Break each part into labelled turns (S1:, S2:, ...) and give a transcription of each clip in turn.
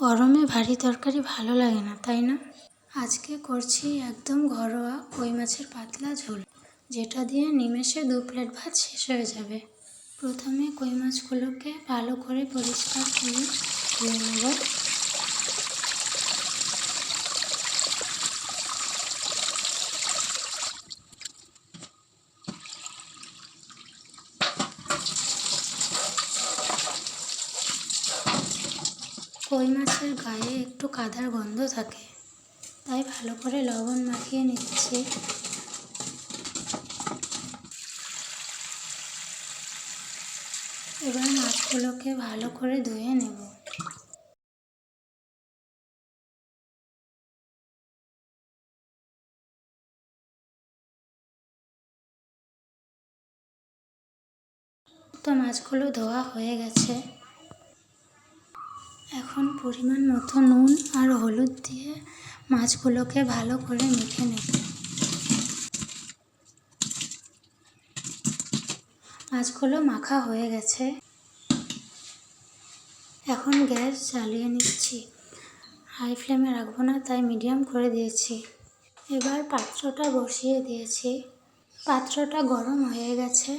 S1: গরমে ভারী তরকারি ভালো লাগে না, তাই না? আজকে করছি একদম ঘরোয়া কই মাছের পাতলা ঝোল, যেটা দিয়ে নিমেষে 2 প্লেট ভাত শেষ হয়ে যাবে। প্রথমে কই মাছগুলোকে ভালো করে পরিষ্কার করে ধুয়ে নেব। কই মাছের গায়ে একটু কাদার গন্ধ থাকে, তাই ভালো করে লবণ মাখিয়ে নিচ্ছি। এবার মাছগুলোকে ভালো করে ধুয়ে নেব। তো মাছগুলো ধোয়া হয়ে গেছে। এখন পরিমাণ মতো নুন আর হলুদ দিয়ে মাছগুলোকে ভালো করে মেখে নেব। মাছগুলো মাখা হয়ে গেছে। এখন গ্যাস জ্বালিয়ে নিচ্ছি। হাই ফ্লেমে রাখবো না, তাই মিডিয়াম করে দিয়েছি। এবার পাত্রটা বসিয়ে দিয়েছি। পাত্রটা গরম হয়ে গেছে।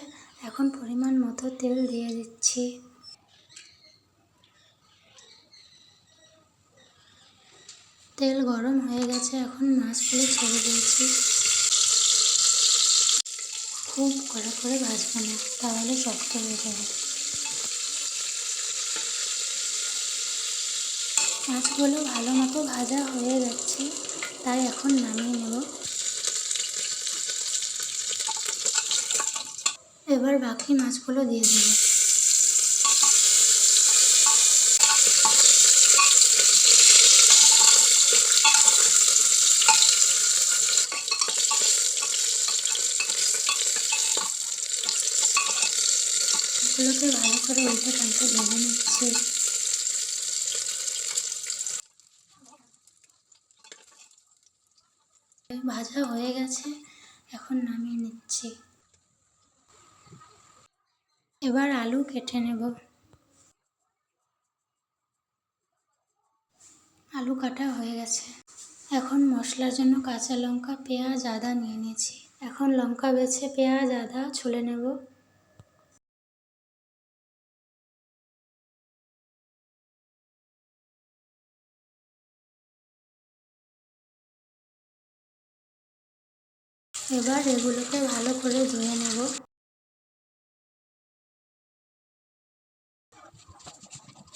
S1: এখন পরিমাণ মতো তেল দিয়ে দিচ্ছি। তেল গরম হয়ে গেছে, এখন মাছগুলো ছেড়ে দিয়েছি। খুব কড়া করে ভাজবো না, তাহলে শক্ত হয়ে যাবে। মাছগুলো ভালো মতো ভাজা হয়ে যাচ্ছে, তাই এখন নামিয়ে নেব। এবার বাকি মাছগুলো দিয়ে দেব। এগুলোকে ভালো করে উল্টে পাল্টে ভেজে নিচ্ছি। ভাজা হয়ে গেছে, এখন নামিয়ে নিচ্ছি। এবার আলু কেটে নেব। আলু কাটা হয়ে গেছে। এখন মশলার জন্য কাঁচা লঙ্কা, পেঁয়াজ, আদা নিয়ে নিয়েছি। এখন লঙ্কা বেছে পেঁয়াজ আদা ছুলে নেব। এবার এগুলোকে ভালো করে ধুয়ে নেব।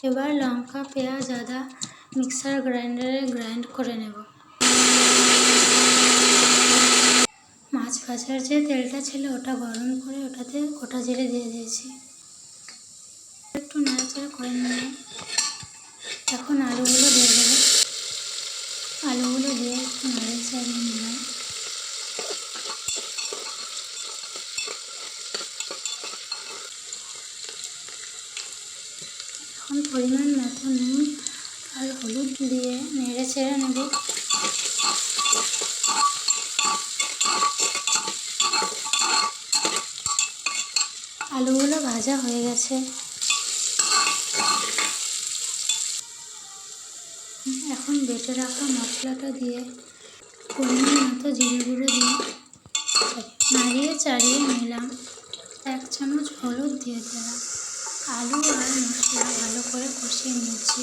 S1: এবার লঙ্কা, পেঁয়াজ, আদা মিক্সার গ্রাইন্ডারে গ্রাইন্ড করে নেব। মাছ ভাজার যে তেলটা ছিল ওটা গরম করে ওটাতে গোটা জিরে দিয়ে দিয়েছি। একটু নাড়াচাড়া করে নিলাম। এখন আলুগুলো দিয়ে দেবো। আলুগুলো দিয়ে একটু নাড়াচাড়া নিলাম। এখন পরিমাণ মতো নুন আর হলুদ দিয়ে নেড়ে চেড়ে নেব। আলুগুলো ভাজা হয়ে গেছে। এখন বেটে রাখা মশলাটা দিয়ে পরিমাণ মতো জিরে গুঁড়ো দিয়ে নাড়িয়ে চাড়িয়ে নিলাম। 1 চামচ হলুদ দিয়ে দিলাম। আলু আর মশলা ভালো করে কষিয়ে নিয়েছি।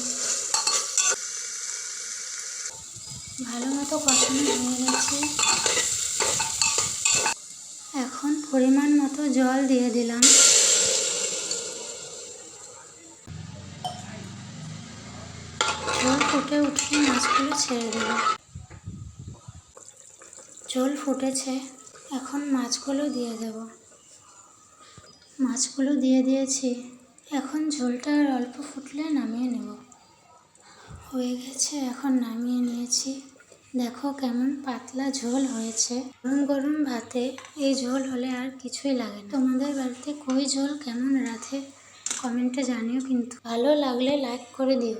S1: ভালো মতো কষানো হয়ে গেছে। এখন পরিমাণ মতো জল দিয়ে দিলাম। ঝোল ফুটে উঠলে মাছগুলো ছেড়ে দেব। ঝোল ফুটেছে, এখন মাছগুলো দিয়ে দেব। মাছগুলো দিয়ে দিয়েছি। এখন ঝোলটা আর অল্প ফুটলে নামিয়ে নেব। হয়ে গেছে, এখন নামিয়ে নিয়েছি। দেখো কেমন পাতলা ঝোল হয়েছে। গরম গরম ভাতে এই ঝোল হলে আর কিছুই লাগে না। তোমাদের বাড়িতে কই ঝোল কেমন রাঁধে কমেন্টে জানিও কিন্তু। ভালো লাগলে লাইক করে দিও।